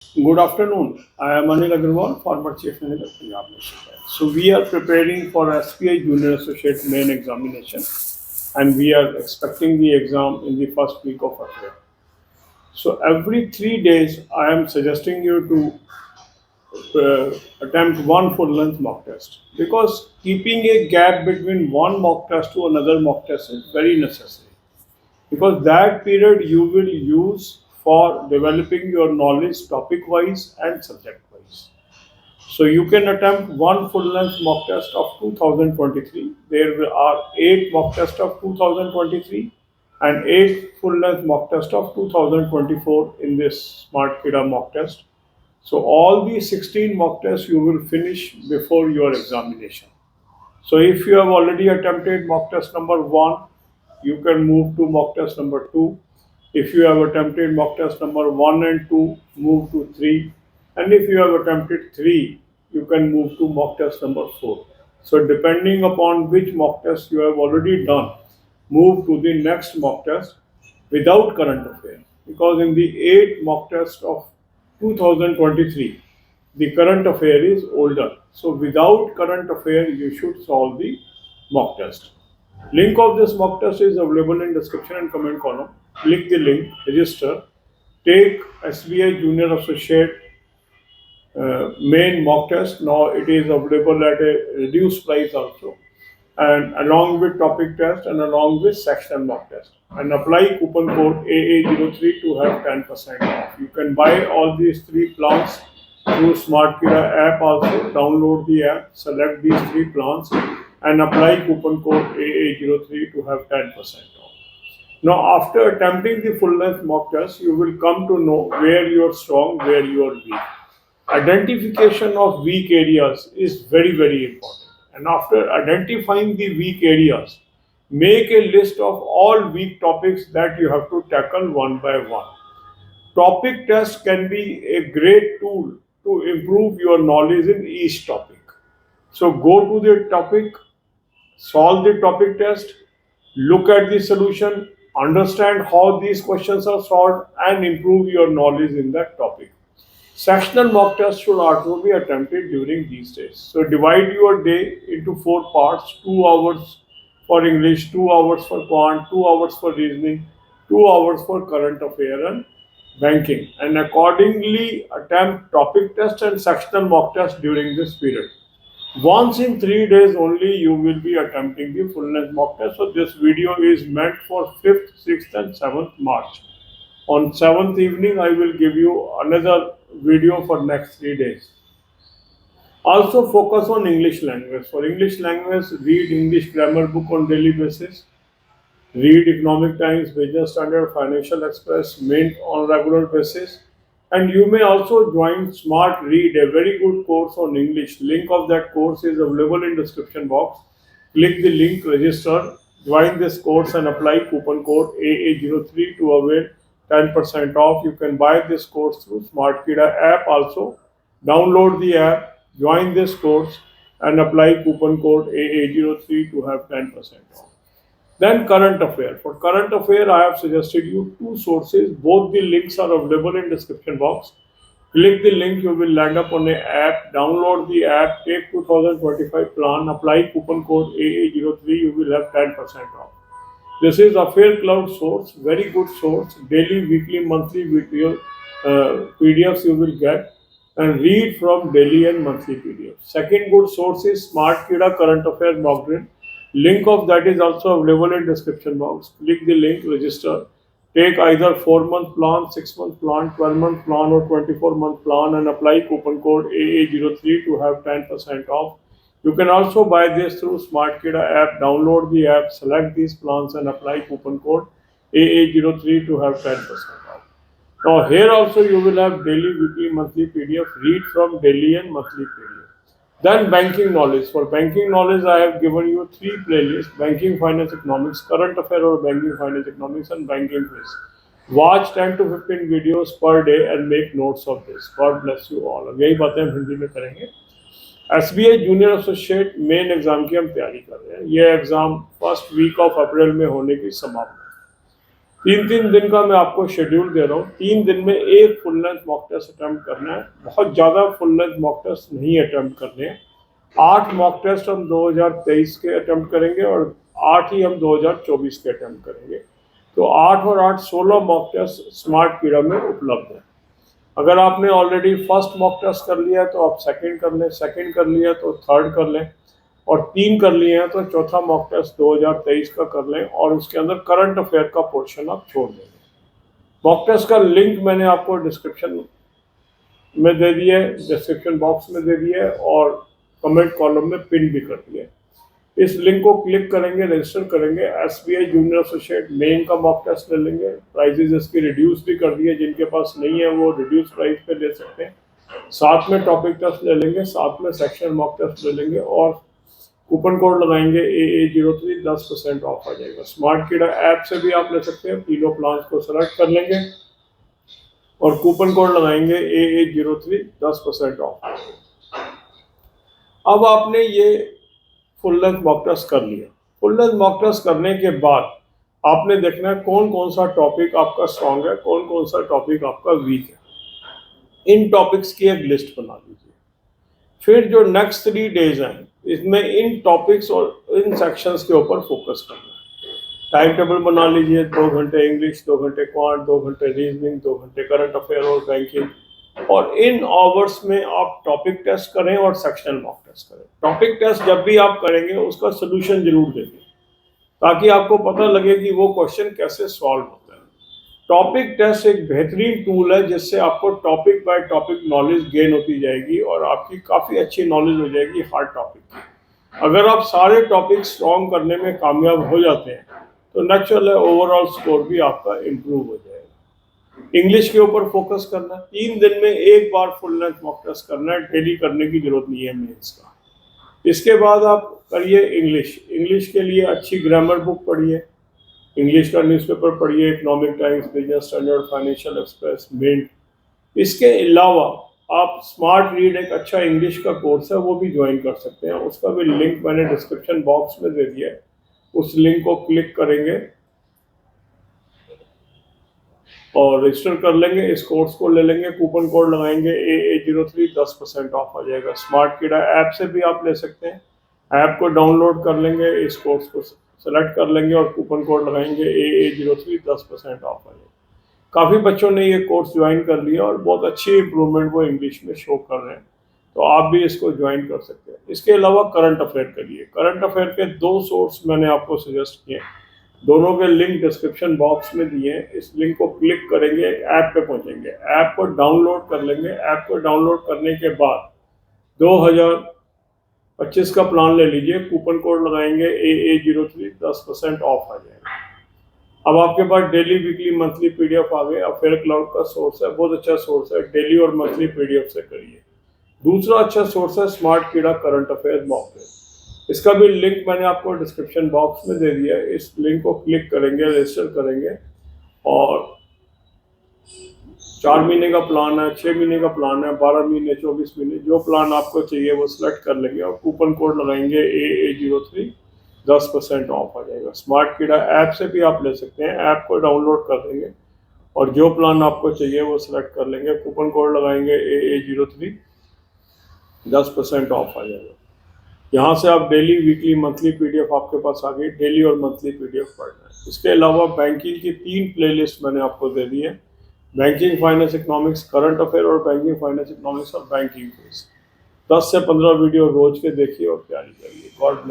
Good afternoon. I am Anil Agarwal, former Chief Manager, Punjab National Bank. So we are preparing for SBI Junior Associate Main Examination, and we are expecting the exam in the first week of April. So every 3 days, I am suggesting you to attempt one full length mock test because keeping a gap between one mock test to another mock test is very necessary because that period you will use for developing your knowledge topic wise and subject wise. So you can attempt one full length mock test of 2023. There are 8 mock tests of 2023 and 8 full length mock tests of 2024 in this Smart Kida mock test. So all these 16 mock tests you will finish before your examination. So if you have already attempted mock test number 1, you can move to mock test number 2. If you have attempted mock test number 1 and 2, move to 3. And if you have attempted 3, you can move to mock test number 4. So depending upon which mock test you have already done, move to the next mock test without current affair. Because in the 8 mock test of 2023, the current affair is older. So without current affair, you should solve the mock test. Link of this mock test is available in description and comment column. Click the link, register, take SBI Junior Associate main mock test. Now it is available at a reduced price also, and along with topic test and along with section mock test. And apply coupon code AA03 to have 10% off. You can buy all these three plans through Smart Kira app also. Download the app, select these three plans, and apply coupon code AA03 to have 10% off. Now, after attempting the full length mock test, you will come to know where you are strong, where you are weak. Identification of weak areas is very, very important. And after identifying the weak areas, make a list of all weak topics that you have to tackle one by one. Topic test can be a great tool to improve your knowledge in each topic. So go to the topic, solve the topic test, look at the solution, understand how these questions are solved, and improve your knowledge in that topic. Sectional mock tests should also be attempted during these days. So divide your day into 4 parts: 2 hours for English, 2 hours for quant, 2 hours for reasoning, 2 hours for current affair and banking, and accordingly attempt topic test and sectional mock test during this period. Once in 3 days only you will be attempting the full length mock test. So this video is meant for 5th, 6th and 7th March. On 7th evening I will give you another video for next 3 days. Also focus on English language. For English language, read English grammar book on daily basis. Read Economic Times, Business Standard, Financial Express, Mint on regular basis. And you may also join Smart Read, a very good course on English. Link of that course is available in description box. Click the link, register, join this course and apply coupon code AA03 to avail 10% off. You can buy this course through Smart Kida app also. Download the app, join this course and apply coupon code AA03 to have 10% off. Then current affair. For current affair, I have suggested you two sources. Both the links are available in description box. Click the link, you will land up on a app. Download the app, take 2025 plan, apply coupon code AA03, you will have 10% off. This is Affair Cloud source, very good source. Daily, weekly, monthly video PDFs you will get and read from daily and monthly PDFs. Second good source is Smart Kida Current Affairs Mock Drill. Link of that is also available in description box. Click the link, register. Take either 4-month plan, 6-month plan, 12-month plan, or 24-month plan and apply coupon code AA03 to have 10% off. You can also buy this through Smart Kida app. Download the app, select these plans, and apply coupon code AA03 to have 10% off. Now, here also you will have daily, weekly, monthly PDF. Read from daily and monthly PDF. Then banking knowledge. For banking knowledge, I have given you 3 playlists: banking, finance, economics, current affair or banking, finance, economics, and banking quiz. Watch 10 to 15 videos per day and make notes of this. God bless you all. अब यही बातें हम हिंदी में करेंगे. SBI junior associate main exam की हम तैयारी कर रहे हैं. ये exam first week of April में होने की संभावना है. तीन तीन दिन का मैं आपको शेड्यूल दे रहा हूँ। 3 दिन में एक full length mock test attempt करना है। बहुत ज़्यादा फुल लेंथ मॉक टेस्ट नहीं अटेम्प्ट करने हैं। 8 मॉक टेस्ट हम 2023 के अटेम्प्ट करेंगे और 8 ही हम 2024 के अटेम्प्ट करेंगे। तो 8 और 8 16 मॉक टेस्ट स्मार्ट कीड़ा में उपलब्ध है। अगर आपने ऑलरेडी फर्स्ट मॉक टेस्ट कर लिया है तो आप सेकंड कर लें, सेकंड कर लिया तो थर्ड कर लें, और 3 कर लिए हैं तो चौथा मॉक टेस्ट 2023 का कर लें और उसके अंदर करंट अफेयर का पोर्शन आप छोड़ देंगे। मॉक टेस्ट का लिंक मैंने आपको डिस्क्रिप्शन में दे दिया है, डिस्क्रिप्शन बॉक्स में दे दिया है और कमेंट कॉलम में पिन भी कर दिया है। इस लिंक को क्लिक करेंगे, रजिस्टर करेंगे, एसबीआई जूनियर एसोसिएट मेन का मॉक टेस्ट ले लेंगे। प्राइजेस इसकी रिड्यूस भी कर दिए, जिनके पास नहीं है वो रिड्यूस प्राइस पे ले सकते हैं। साथ में टॉपिक टेस्ट ले लेंगे, साथ में सेक्शन मॉक टेस्ट ले लेंगे और कूपन कोड लगाएंगे AA03, 10% ऑफ आ जाएगा। स्मार्ट कीड़ा ऐप से भी आप ले सकते हैं। तीनों प्लान्स को सेलेक्ट कर लेंगे और कूपन कोड लगाएंगे AA03, 10% ऑफ। अब आपने ये फुल लेंथ मॉक टेस्ट कर लिया। फुल लेंथ मॉक टेस्ट करने के बाद आपने देखना है कौन कौन सा टॉपिक आपका स्ट्रॉन्ग है, कौन कौन सा टॉपिक आपका वीक है। इन टॉपिक्स की एक लिस्ट बना लीजिए। फिर जो नेक्स्ट 3 डेज हैं इसमें इन टॉपिक्स और इन सेक्शंस के ऊपर फोकस करना है। टाइम टेबल बना लीजिए, 2 घंटे इंग्लिश, 2 घंटे क्वांट, 2 घंटे रीजनिंग, 2 घंटे करंट अफेयर और बैंकिंग, और इन आवर्स में आप टॉपिक टेस्ट करें और सेक्शनल मॉक टेस्ट करें। टॉपिक टेस्ट जब भी आप करेंगे उसका सोल्यूशन जरूर देंगे ताकि आपको पता लगे कि वो क्वेश्चन कैसे सॉल्व होता है। टॉपिक टेस्ट एक बेहतरीन टूल है जिससे आपको topic by topic knowledge gain होती जाएगी और आपकी काफ़ी अच्छी नॉलेज हो जाएगी हर टॉपिक की। अगर आप सारे टॉपिक स्ट्रॉन्ग करने में कामयाब हो जाते हैं तो नेचुरल है ओवरऑल स्कोर भी आपका इम्प्रूव हो जाएगा। इंग्लिश के ऊपर फोकस करना है। 3 दिन में एक बार फुल लेंथ मॉक टेस्ट करना है, डेली करने की जरूरत नहीं है मेंस का। इसके बाद आप करिए इंग्लिश। इंग्लिश के लिए अच्छी ग्रामर बुक पढ़िए, इंग्लिश का न्यूज़पेपर पढ़िए, economic times, business standard, financial express, mint. इसके अलावा आप स्मार्ट रीड एक अच्छा इंग्लिश का कोर्स है वो भी ज्वाइन कर सकते हैं। उसका भी लिंक मैंने डिस्क्रिप्शन बॉक्स में दे दिया है। उस लिंक को क्लिक करेंगे और रजिस्टर कर लेंगे। इस कोर्स को ले लेंगे, कूपन कोड लगाएंगे AA03, 10% ऑफ आ जाएगा। स्मार्ट कीड़ा ऐप से भी आप ले सकते हैं। ऐप को डाउनलोड कर लेंगे, इस कोर्स को सेलेक्ट कर लेंगे और कूपन कोड लगाएंगे AA03, 10% ऑफ आ जाएगा। काफ़ी बच्चों ने ये कोर्स ज्वाइन कर लिया और बहुत अच्छी इंप्रूवमेंट वो इंग्लिश में शो कर रहे हैं, तो आप भी इसको ज्वाइन कर सकते हैं। इसके अलावा करंट अफेयर करिए। करंट अफेयर के 2 सोर्स मैंने आपको सजेस्ट किए, दोनों के लिंक डिस्क्रिप्शन बॉक्स में दिए हैं। इस लिंक को क्लिक करेंगे, ऐप पे पहुंचेंगे, ऐप को डाउनलोड कर लेंगे। ऐप को डाउनलोड करने के बाद 2025 का प्लान ले लीजिए, कूपन कोड लगाएंगे AA03, 10% ऑफ आ जाएगा। अब आपके पास डेली, वीकली, मंथली PDF आ गए। अफेयर क्लाउड का सोर्स है, बहुत अच्छा सोर्स है। डेली और मंथली PDF से करिए। दूसरा अच्छा सोर्स है स्मार्ट कीड़ा करंट अफेयर मॉक टेस्ट। इसका भी लिंक मैंने आपको डिस्क्रिप्शन बॉक्स में दे दिया है। इस लिंक को क्लिक करेंगे, रजिस्टर करेंगे और 4 महीने का प्लान है, 6 महीने का प्लान है, 12 महीने, 24 महीने, जो प्लान आपको चाहिए वो सिलेक्ट कर लेंगे और कूपन कोड लगाएंगे AA03, 10% ऑफ आ जाएगा। स्मार्ट कीड़ा ऐप से भी आप ले सकते हैं। ऐप को डाउनलोड कर देंगे और जो प्लान आपको चाहिए वो सिलेक्ट कर लेंगे, कूपन कोड लगाएंगे AA03, 10% ऑफ आ जाएगा। यहाँ से आप डेली, वीकली, मंथली PDF आपके पास आ गई। डेली और मंथली PDF पढ़ना है। इसके अलावा बैंकिंग की 3 प्लेलिस्ट मैंने आपको दे दी है। Banking, finance, economics, current affair और बैंकिंग, फाइनेंस, इकोनॉमिक्स और बैंकिंग क्विज। 10 से 15 वीडियो रोज के देखिए और तैयारी करिए। God bless.